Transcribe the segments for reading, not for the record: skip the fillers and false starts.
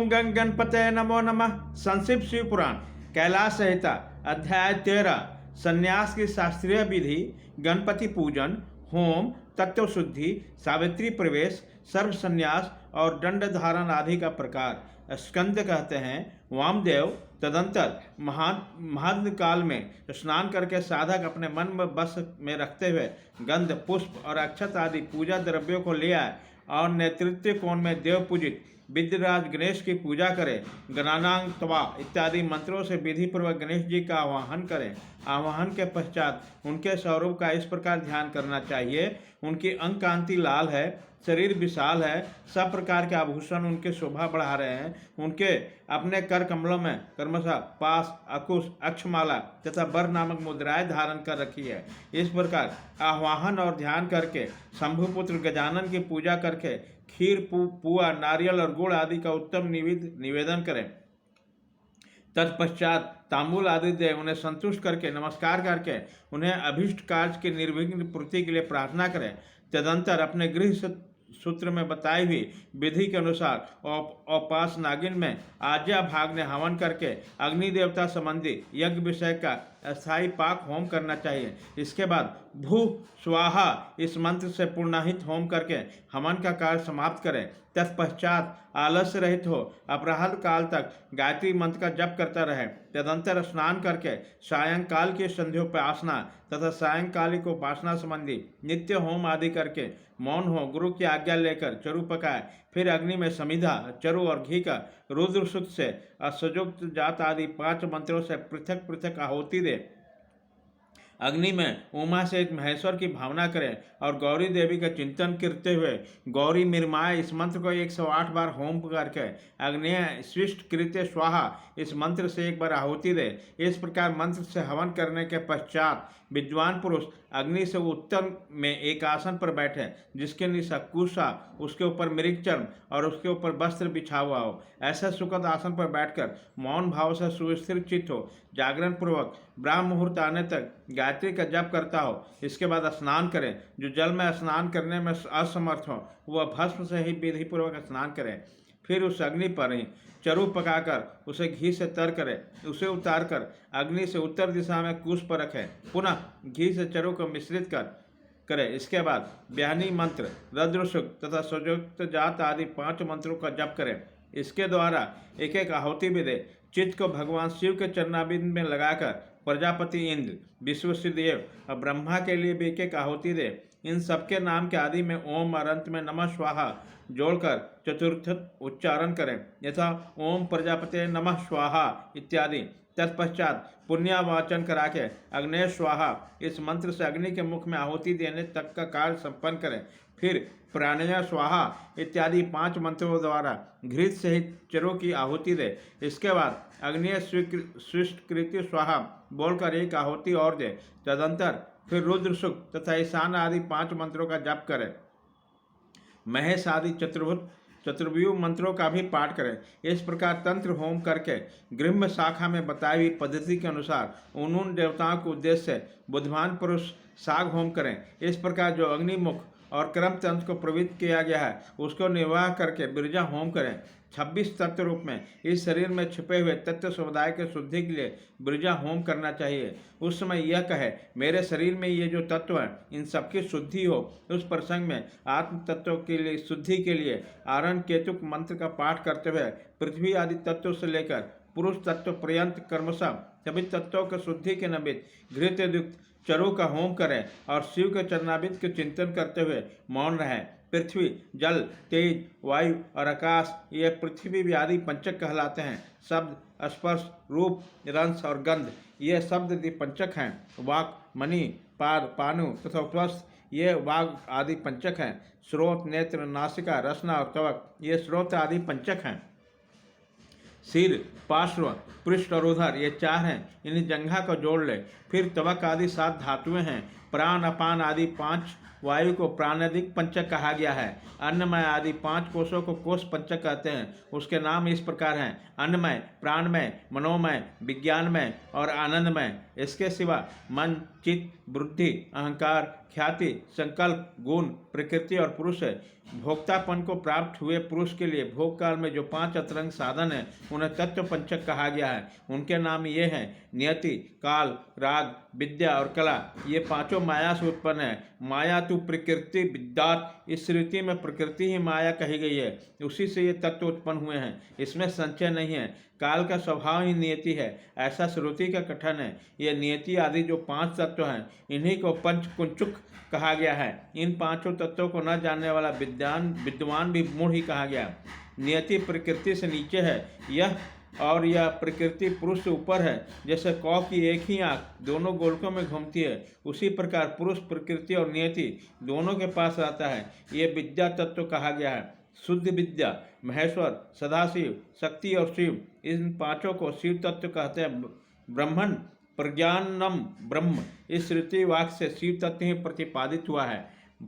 ओम गंग गणपते नमो नमः। संक्षिप्त शिव पुराण कैलाश संहिता अध्याय 13। संन्यास की शास्त्रीय विधि, गणपति पूजन, होम, तत्व शुद्धि, सावित्री प्रवेश, सर्व संन्यास और दंड धारण आदि का प्रकार। स्कंद कहते हैं वामदेव तदंतर महान काल में स्नान करके साधक अपने मन में बस में रखते हुए गंध, पुष्प और अक्षत आदि पूजा द्रव्यों को ले आए और नेतृत्व कोण में देव पूजित विद्यराज गणेश की पूजा करें। गणानांग तवा इत्यादि मंत्रों से विधि पूर्वक गणेश जी का आवाहन करें। आवाहन के पश्चात उनके स्वरूप का इस प्रकार ध्यान करना चाहिए। उनकी अंग कांति लाल है, शरीर विशाल है, सब प्रकार के आभूषण उनके शोभा बढ़ा रहे हैं। उनके अपने कर कमलों में क्रमशः पास, अकुश, अक्षमाला तथा बर नामक मुद्राएं धारण कर रखी है। इस प्रकार आह्वान और ध्यान करके शंभुपुत्र गजानन की पूजा करके खीर, पुआ, नारियल और गुड़ आदि का उत्तम निवेदन करें। तत्पश्चात तांबूल आदि दे उन्हें संतुष्ट करके नमस्कार करके उन्हें अभिष्ट कार्य की निर्विघ्न पूर्ति के लिए प्रार्थना करें। तदंतर अपने गृह सूत्र में बताई हुई विधि के अनुसार औपास नागिन में आज्ञा भाग ने हवन करके अग्नि देवता संबंधी यज्ञ विषय का अस्थायी पाक होम करना चाहिए। इसके बाद भू स्वाहा इस मंत्र से पूर्णाहित होम करके हवन का कार्य समाप्त करें। तत्पश्चात आलस्य रहित हो अपराह्न काल तक गायत्री मंत्र का जप करता रहे। तदंतर स्नान करके सायंकाल की संध्योपासना तथा सायंकालिक उपासना संबंधी नित्य होम आदि करके मौन हो गुरु की आज्ञा लेकर चरु पकाए। फिर अग्नि में समिधा, चरु और घी का रुद्र सूक्त से असुजुक्त जात आदि 5 मंत्रों से पृथक पृथक आहुति दे। अग्नि में उमा से महेश्वर की भावना करें और गौरी देवी का चिंतन करते हुए गौरी निर्माय इस मंत्र को 108 बार होम करके अग्नेय स्विष्ट कृत्य स्वाहा इस मंत्र से 1 बार आहुति दे। इस प्रकार मंत्र से हवन करने के पश्चात विद्वान पुरुष अग्नि से उत्तर में एक आसन पर बैठे जिसके नीचे कुशा, उसके ऊपर मृग चर्म और उसके ऊपर वस्त्र बिछा हुआ हो। ऐसा सुखद आसन पर बैठकर मौन भाव से सुस्थिर चित्त हो जागरण पूर्वक ब्राह्म मुहूर्त आने तक गायत्री का जप करता हो। इसके बाद स्नान करें। जो जल में स्नान करने में असमर्थ हो वह भस्म से ही विधि पूर्वक स्नान करें। फिर उस अग्नि पर ही चरु पकाकर उसे घी से तर करें। उसे उतार कर अग्नि से उत्तर दिशा में कुश पर रखें। पुनः घी से चरु को मिश्रित करें। इसके बाद ब्याहनी मंत्र, रुद्रसूक्त तथा सुजुक्त जात आदि 5 मंत्रों का जप करें। इसके द्वारा एक एक आहुति भी दे। चित्त को भगवान शिव के चरणाबिंद में लगाकर प्रजापति इंद्र, विश्वदेव और ब्रह्मा के लिए भी एक एक आहुति दे। इन सबके नाम के आदि में ओम और अंत में नमः स्वाहा जोड़कर चतुर्थ उच्चारण करें, यथा ओम प्रजापते नमः स्वाहा इत्यादि। तत्पश्चात पुण्यावाचन करा के अग्नेय स्वाहा इस मंत्र से अग्नि के मुख में आहुति देने तक का कार्य संपन्न करें। फिर प्राणय स्वाहा इत्यादि 5 मंत्रों द्वारा घृत सहित चरों की आहुति दे। इसके बाद अग्निय स्विष्टकृत्य स्वाहा बोलकर 1 आहुति और दे। तदंतर फिर रुद्र सूक्त तथा ईशान आदि 5 मंत्रों का जप करें। महेश आदि चतुर्व्यूह मंत्रों का भी पाठ करें। इस प्रकार तंत्र होम करके गृह्य शाखा में बताई हुई पद्धति के अनुसार उन देवताओं के उद्देश्य से बुद्धिमान पुरुष साग होम करें। इस प्रकार जो अग्निमुख और क्रम तंत्र को प्रवृत्त किया गया है उसको निर्वाह करके बिरजा होम करें। 26 तत्व रूप में इस शरीर में छिपे हुए तत्व समुदाय के शुद्धि के लिए बिरजा होम करना चाहिए। उस समय यह कहे मेरे शरीर में ये जो तत्व हैं इन सबकी शुद्धि हो। उस प्रसंग में आत्म तत्व के लिए शुद्धि के लिए आरण केतुक मंत्र का पाठ करते हुए पृथ्वी आदि तत्वों से लेकर पुरुष तत्व पर्यंत कर्मशः सभी तत्वों के शुद्धि के निमित्त घृतयुक्त चरु का होम करें और शिव के चरणाबिंद के चिंतन करते हुए मौन रहें। पृथ्वी, जल, तेज, वायु और आकाश ये पृथ्वी आदि पंचक कहलाते हैं। शब्द, स्पर्श, रूप, रंस और गंध ये शब्द आदि पंचक हैं। वाक, मणि, पाद, पानु तथा त्वस्त ये वाग आदि पंचक हैं। श्रोत, नेत्र, नासिका, रसना और त्वक ये श्रोत आदि पंचक हैं। सिर, पार्श्व, पृष्ठ और उधर ये 4 हैं। इन्हें जंघा को जोड़ ले। फिर त्वक आदि 7 धातुएं हैं। प्राण अपान आदि 5 वायु को प्राणादिक पंचक कहा गया है। अन्नमय आदि 5 कोशों को कोश पंचक कहते हैं। उसके नाम इस प्रकार हैं: अन्नमय, प्राणमय, मनोमय, विज्ञानमय और आनंदमय। इसके सिवा मन, चित्त, बुद्धि, अहंकार, ख्याति, संकल्प, गुण, प्रकृति और पुरुष है। भोक्तापन को प्राप्त हुए पुरुष के लिए भोग काल में जो 5 अतरंग साधन है उन्हें तत्व पंचक कहा गया है। उनके नाम ये हैं: नियति, काल, राग, विद्या और कला। ये पांचों माया से उत्पन्न है। माया तो प्रकृति विद्यात, इस श्रुति में प्रकृति ही माया कही गई है। उसी से ये तत्व उत्पन्न हुए हैं, इसमें संशय नहीं है। काल का स्वभाव ही नियति है, ऐसा श्रुति का कथन है। ये नियति आदि जो 5 तत्व हैं, इन्हीं को पंच कुंचुक कहा गया है। इन पांचों तत्वों को न जानने वाला विद्वान भी मूढ़ ही कहा गया। नियति प्रकृति से नीचे है यह प्रकृति पुरुष से ऊपर है। जैसे कौ की एक ही आंख दोनों गोलकों में घूमती है, उसी प्रकार पुरुष प्रकृति और नियति दोनों के पास रहता है। ये विद्या तत्व कहा गया है। शुद्ध विद्या, महेश्वर, सदाशिव, शक्ति और शिव, इन पांचों को शिव तत्व कहते हैं। ब्रह्मण प्रज्ञानम ब्रह्म, इस श्रुति वाक्य से शिव तत्व ही प्रतिपादित हुआ है।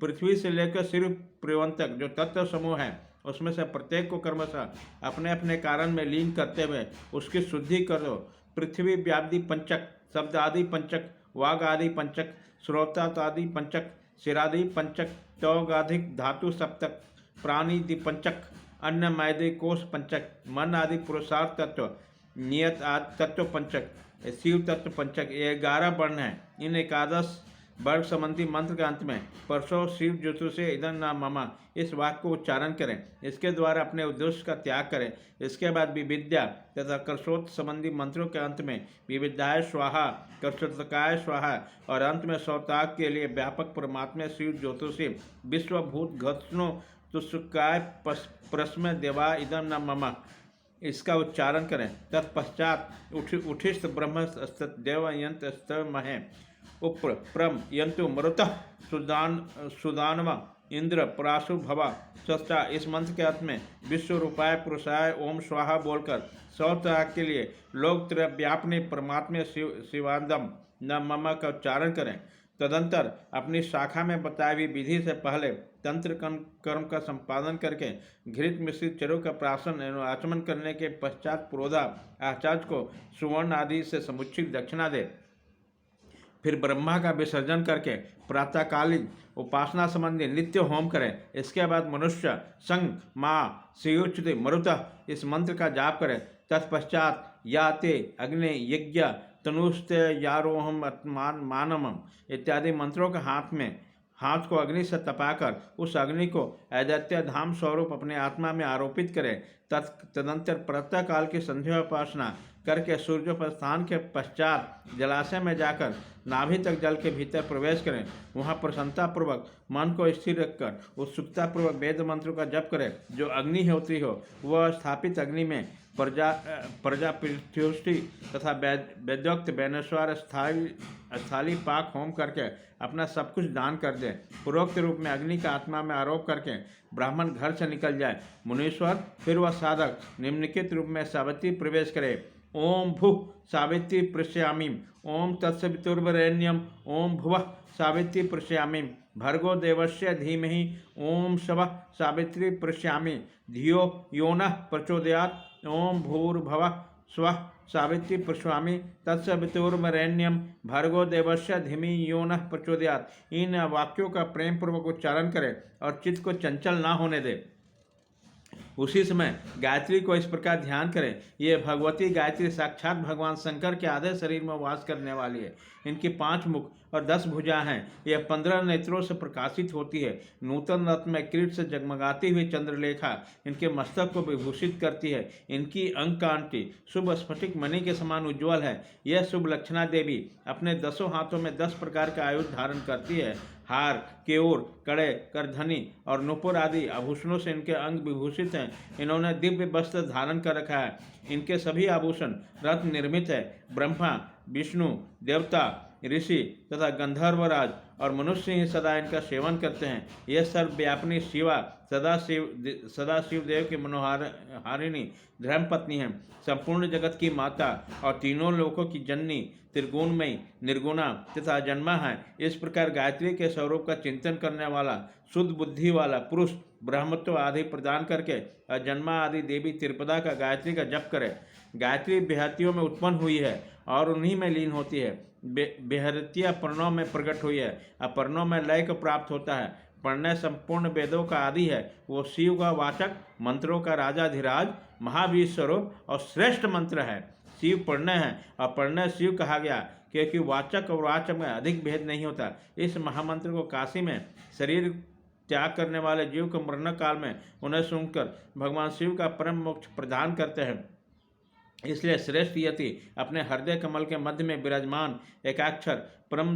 पृथ्वी से लेकर शिव पर्यंतक जो तत्व समूह है, उसमें से प्रत्येक को क्रमशः अपने अपने कारण में लीन करते हुए उसकी शुद्धि करो। पृथ्वी व्याप्ति पंचक, शब्द आदि पंचक, वाग आदि पंचक, श्रोतादि पंचक, शिरादि पंचक, त्वगाधिक धातु सप्तक, प्राणिदि पंचक, अन्न मैदे कोश पंचक, मन आदि पुरुषार्थ तत्व, नियत आदि तत्व पंचक, शिव तत्व पंचक। ये 11 वर्ण हैं। इन 11 वर्ग संबंधी मंत्र के अंत में परसों शिव ज्योतिषे इदं न मम, इस वाक्य को उच्चारण करें। इसके द्वारा अपने उद्देश्य का त्याग करें। इसके बाद विविद्या तथा कर्षोत संबंधी मंत्रों के अंत में विविद्याय स्वाहा, कर्षोतकाय स्वाहा और अंत में सौताग के लिए व्यापक परमात्मा शिव ज्योतिषे विश्वभूत घत्नो तुष्काय प्रस्म देवा इदं न मम, इसका उच्चारण करें। तत्पश्चात उठिष्ठ ब्रह्म देव यंत्र स्तव महे उप्र प्रम यंतु मरुतः सुदानवा इंद्र पराशु भवा सस्ता। इस मंत्र के अर्थ में विश्व रूपाय पुरुषाय ओम स्वाहा बोलकर 100 त्याग के लिए लोक व्यापने परमात्मा शिवांदम न मम का उच्चारण करें। तदंतर अपनी शाखा में बताई हुई विधि से पहले तंत्र कर्म का संपादन करके घृत मिश्रित चरों का प्राशन एवं आचमन करने के पश्चात पुरोधा आचार्य को सुवर्ण आदि से समुचित दक्षिणा दे। फिर ब्रह्मा का विसर्जन करके प्रातःकालीन उपासना संबंधी नित्य होम करें। इसके बाद मनुष्य संग माँ शिवच्युति मरुतः इस मंत्र का जाप करें। तत्पश्चात याते अग्नि यज्ञ तनुस्ते यारोहम मानमम इत्यादि मंत्रों के हाथ को अग्नि से तपाकर उस अग्नि को अदैत्य धाम स्वरूप अपने आत्मा में आरोपित करें। तदंतर प्रातः काल की संध्या उपासना करके सूर्योपास्थान के पश्चात जलाशय में जाकर नाभि तक जल के भीतर प्रवेश करें। वहाँ प्रसन्नतापूर्वक मन को स्थिर रखकर उत्सुकतापूर्वक वेद मंत्रों का जप करें। जो अग्निहोत्री हो वह स्थापित अग्नि में प्रजापति तथा वेदोक्त वैनस्वार स्थाली पाक होम करके अपना सब कुछ दान कर दे। पूर्वोक्त रूप में अग्नि का आत्मा में आरोप करके ब्राह्मण घर से निकल जाए। मुनीश्वर फिर वह साधक निम्नलिखित रूप में सावित्री प्रवेश करे। ओम भू सावित्री पृश्यामीम, ओम तत्सवितुर्वरेण्यम, ओम भुवः सावित्री पृश्यामीम, भर्गो देवस्य धीमहि, ओम शवः सावित्री पृश्यामी, धियो यो नः प्रचोदयात्, ओम भूर्भुवः स्वः सावित्री पृश्यामी, तत्सवितुर्वरेण्यम, भर्गो देवस्य धीमहि यो नः प्रचोदयात्। इन वाक्यों का प्रेम पूर्वक उच्चारण करें और चित्त को चंचल ना होने दे। उसी समय गायत्री को इस प्रकार ध्यान करें। ये भगवती गायत्री साक्षात भगवान शंकर के आधे शरीर में वास करने वाली है। इनकी 5 मुख और 10 भुजा हैं। यह 15 नेत्रों से प्रकाशित होती है। नूतन रत्न में किरीट से जगमगाती हुई चंद्रलेखा इनके मस्तक को विभूषित करती है। इनकी अंक कांति शुभ स्फटिक मणि के समान उज्ज्वल है। यह शुभ लक्षणा देवी अपने 10 हाथों में 10 प्रकार का आयुध धारण करती है। हार, केयूर, कड़े, करधनी और नुपुर आदि आभूषणों से इनके अंग विभूषित हैं। इन्होंने दिव्य वस्त्र धारण कर रखा है। इनके सभी आभूषण रत्न निर्मित है। ब्रह्मा, विष्णु, देवता, ऋषि तथा गंधर्वराज और मनुष्य ही सदा इनका सेवन करते हैं। यह सर्वव्यापिनी शिवा सदाशिव देव की मनोहारिणी धर्मपत्नी है, संपूर्ण जगत की माता और तीनों लोकों की जननी, त्रिगुणमयी, निर्गुणा तथा जन्मा है। इस प्रकार गायत्री के स्वरूप का चिंतन करने वाला शुद्ध बुद्धि वाला पुरुष ब्रह्मत्व आदि प्रदान करके अजन्मा आदि देवी त्रिपदा का गायत्री का जप करे। गायत्री बेहतियों में उत्पन्न हुई है और उन्हीं में लीन होती है। बेहरतिया पर्णों में प्रकट हुई है, अपर्णों में लय को प्राप्त होता है। पढ़ने संपूर्ण वेदों का आदि है, वो शिव का वाचक, मंत्रों का राजाधिराज, महावीर स्वरूप और श्रेष्ठ मंत्र है। शिव पढ़ने हैं और पढ़ने शिव कहा गया क्योंकि वाचक और वाचक में अधिक भेद नहीं होता। इस महामंत्र को काशी में शरीर त्याग करने वाले जीव को मरण काल में उन्हें सुनकर भगवान शिव का परम मोक्ष प्रदान करते हैं। इसलिए श्रेष्ठ यति अपने हृदय कमल के मध्य में विराजमान एकाक्षर परम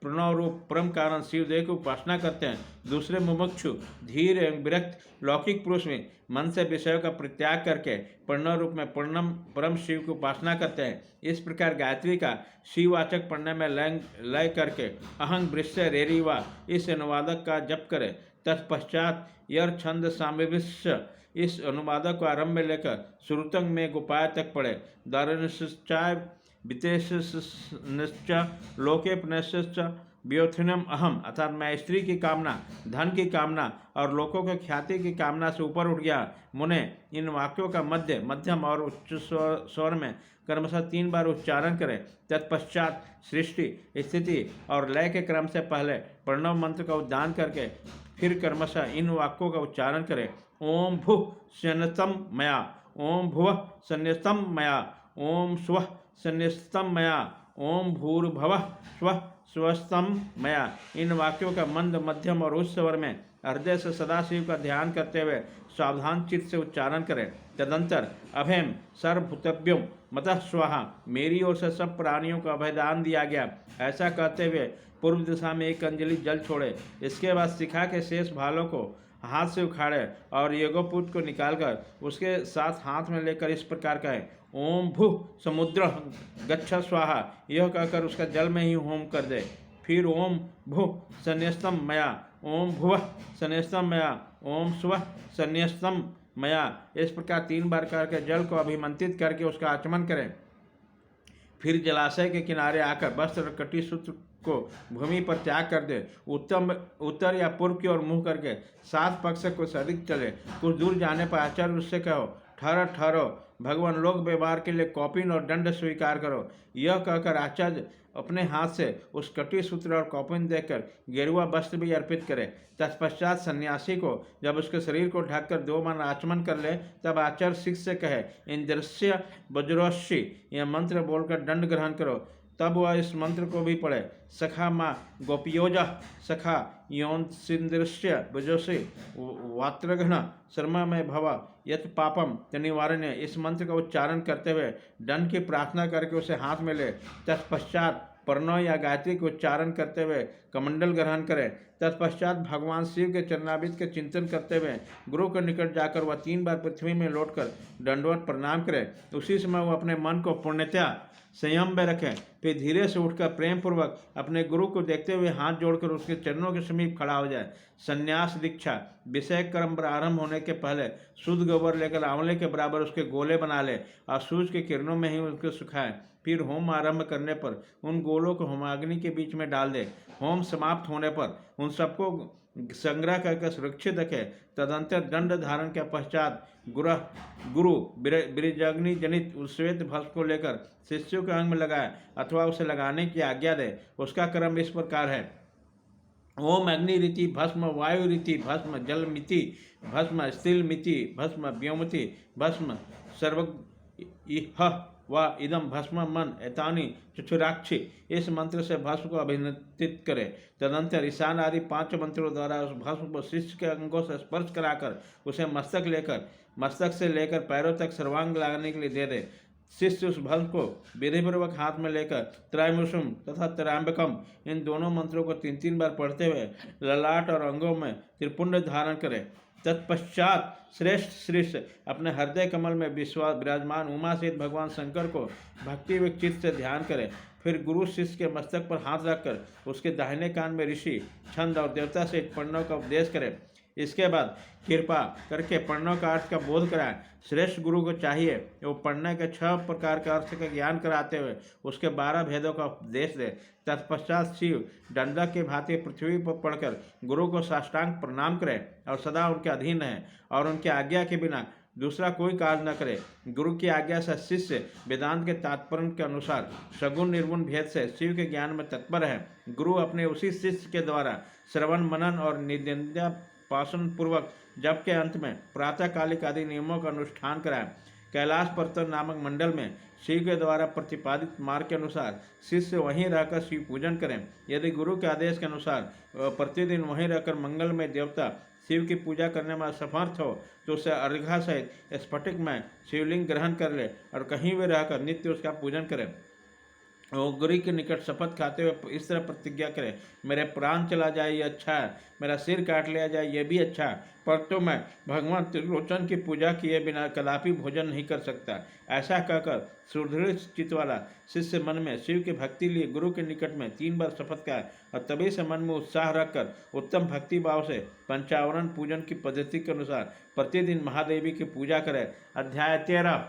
प्रणव रूप परम कारण शिवदेव की उपासना करते हैं। दूसरे मुमुक्षु धीर एवं विरक्त लौकिक पुरुष में मन से विषयों का परित्याग करके प्रणव रूप में परम शिव की उपासना करते हैं। इस प्रकार गायत्री का शिववाचक पढ़ने में लय करके अहंग वृश्य रेरीवा इस अनुवादक का जप करे। तत्पश्चात यर छंद सामिविश्य इस अनुवादक को आरंभ में लेकर श्रुतंग में गोपाय तक पढ़े। दारुनिश्चाय वितेश लोके पुनश्च व्योथिनम अहम अर्थात मैं स्त्री की कामना, धन की कामना और लोगों के ख्याति की कामना से ऊपर उठ गया। मुने इन वाक्यों का मध्य, मध्यम और उच्च स्वर में क्रमशः 3 बार उच्चारण करें। तत्पश्चात सृष्टि, स्थिति और लय के क्रम से पहले प्रणव मंत्र का उच्चारण करके फिर क्रमशः इन वाक्यों का उच्चारण करें। ओम भुः सन्यस्तम मया, ओम भुवः सन्यस्तम मया, ओम स्वः सन्यस्तम मया, ओम भूर्भुवः स्वः स्वस्तम मया। इन वाक्यों का मंद, मध्यम और उच्च स्वर में हृदय से सदाशिव का ध्यान करते हुए सावधान चित्त से उच्चारण करें। तदंतर अभयम सर्वभूतभ्यों मतः स्वाहा, मेरी ओर से सब प्राणियों को अभयदान दिया गया, ऐसा कहते हुए पूर्व दिशा में एक अंजलि जल छोड़े। इसके बाद शिखा के शेष भालों को हाथ से उखाड़े और यज्ञोपवीत को निकालकर उसके साथ हाथ में लेकर इस प्रकार कहें। ओम भू समुद्र गच्छ स्वाहा, यह कहकर उसका जल में ही होम कर दे। फिर ओम भू सन्यस्तम मया, ओम भुवः सन्यस्तम मया, ओम स्वः सन्यस्तम मया। इस प्रकार 3 बार करके जल को अभिमंत्रित करके उसका आचमन करें। फिर जलाशय के किनारे आकर वस्त्र और कटी सूत्र को भूमि पर त्याग कर दे। उत्तर या पूर्व की ओर मुँह करके 7 पक्ष से कुछ अधिक चले। कुछ दूर जाने पर आचार्य उससे कहो, ठहरो ठहरो, भगवान लोक व्यवहार के लिए कौपिन और दंड स्वीकार करो। यह कहकर आचार्य अपने हाथ से उस कटी सूत्र और कौपिन देकर गेरुआ वस्त्र भी अर्पित करे। तत्पश्चात सन्यासी को जब उसके शरीर को ढककर 2 बार आचमन कर ले, तब आचार्य शिष्य से कहे, इंद्रस्य वज्रोषि यह मंत्र बोलकर दंड ग्रहण करो। तब वह इस मंत्र को भी पढ़े। सखा माँ गोपियोजा सखा योन्सिंदृश्य वजोषि वात्रघ्न शर्मा में भवा यत पापम निवारण्य। इस मंत्र का उच्चारण करते हुए दंड की प्रार्थना करके उसे हाथ में ले। तत्पश्चात प्रणव या गायत्री के उच्चारण करते हुए कमंडल ग्रहण करें। तत्पश्चात भगवान शिव के चरणामृत के चिंतन करते हुए गुरु के निकट जाकर वह 3 बार पृथ्वी में लौटकर दंडवत प्रणाम करे। उसी समय वह अपने मन को पूर्णतया संयम में रखें। फिर धीरे से उठकर प्रेम पूर्वक अपने गुरु को देखते हुए हाथ जोड़कर उसके चरणों के समीप खड़ा हो जाए। संन्यास दीक्षा विषय कर्म प्रारंभ होने के पहले शुद्ध गोबर लेकर आंवले के बराबर उसके गोले बना ले और सूर्य की किरणों में ही उसको सुखाए। फिर होम आरंभ करने पर उन गोलों को होमाग्नि के बीच में डाल दे। होम समाप्त होने पर उन सबको संग्रह करके सुरक्षित रखे। तदंतर दंड धारण के पश्चात गुरु ब्रिजग्नि जनित उस श्वेत भस्म को लेकर शिष्यों के अंग में लगाए अथवा उसे लगाने की आज्ञा दे। उसका क्रम इस प्रकार है। ओम अग्नि रीति भस्म, वायु रीति भस्म, जल मिति भस्म, स्थिल मिति भस्म, व्योमति भस्म, सर्व व इदम भस्म मन एतानी चक्षुराक्षी। इस मंत्र से भस्म को अभिनंदित करे। तदंतर ईशान आदि 5 मंत्रों द्वारा उस भस्म को शिष्य के अंगों से स्पर्श कराकर उसे मस्तक से लेकर पैरों तक सर्वांग लगाने के लिए दे दे। शिष्य उस भस्म को विधिपूर्वक हाथ में लेकर त्रैमुषम तथा त्रयंबकम इन दोनों मंत्रों को 3-3 बार पढ़ते हुए ललाट और अंगों में त्रिपुंड धारण करे। तत्पश्चात श्रेष्ठ शिष्य अपने हृदय कमल में विराजमान उमा सहित भगवान शंकर को भक्ति व चित्त से ध्यान करे। फिर गुरु शिष्य के मस्तक पर हाथ रखकर उसके दाहिने कान में ऋषि, छंद और देवता से प्रणव का उपदेश करे। इसके बाद कृपा करके पढ़ने का अर्थ का बोध कराएं। श्रेष्ठ गुरु को चाहिए वो पढ़ने के 6 प्रकार के अर्थ का ज्ञान कराते हुए उसके 12 भेदों का उपदेश दे। तत्पश्चात शिव दंडक की भांति पृथ्वी पर पड़कर गुरु को साष्टांग प्रणाम करे और सदा उनके अधीन है और उनकी आज्ञा के बिना दूसरा कोई कार्य न करे। गुरु की आज्ञा से शिष्य वेदांत के तात्पर्य के अनुसार सगुण निर्गुण भेद से शिव के ज्ञान में तत्पर है। गुरु अपने उसी शिष्य के द्वारा श्रवण मनन और निंदा पासन पूर्वक जब के अंत में प्रातःकालिक आदि नियमों का अनुष्ठान कराएं। कैलाश पर्वत नामक मंडल में शिव के द्वारा प्रतिपादित मार्ग के अनुसार शिष्य वहीं रहकर शिव पूजन करें। यदि गुरु के आदेश के अनुसार प्रतिदिन वहीं रहकर मंगलमय देवता शिव की पूजा करने में असमर्थ हो तो उसे अर्घा सहित स्फटिक में शिवलिंग ग्रहण कर ले और कहीं भी रहकर नित्य उसका पूजन करें। वो गुरु के निकट शपथ खाते हुए इस तरह प्रतिज्ञा करे, मेरे प्राण चला जाए ये अच्छा है, मेरा सिर काट लिया जाए ये भी अच्छा है, पर तो मैं भगवान त्रिलोचन की पूजा किए बिना कदापि भोजन नहीं कर सकता। ऐसा कहकर सुदृढ़ चित्त वाला शिष्य मन में शिव की भक्ति लिए गुरु के निकट में 3 बार शपथ खाए और तभी से मन में उत्साह रखकर उत्तम भक्ति भाव से पंचावरण पूजन की पद्धति के अनुसार प्रतिदिन महादेवी की पूजा करे। अध्याय 13।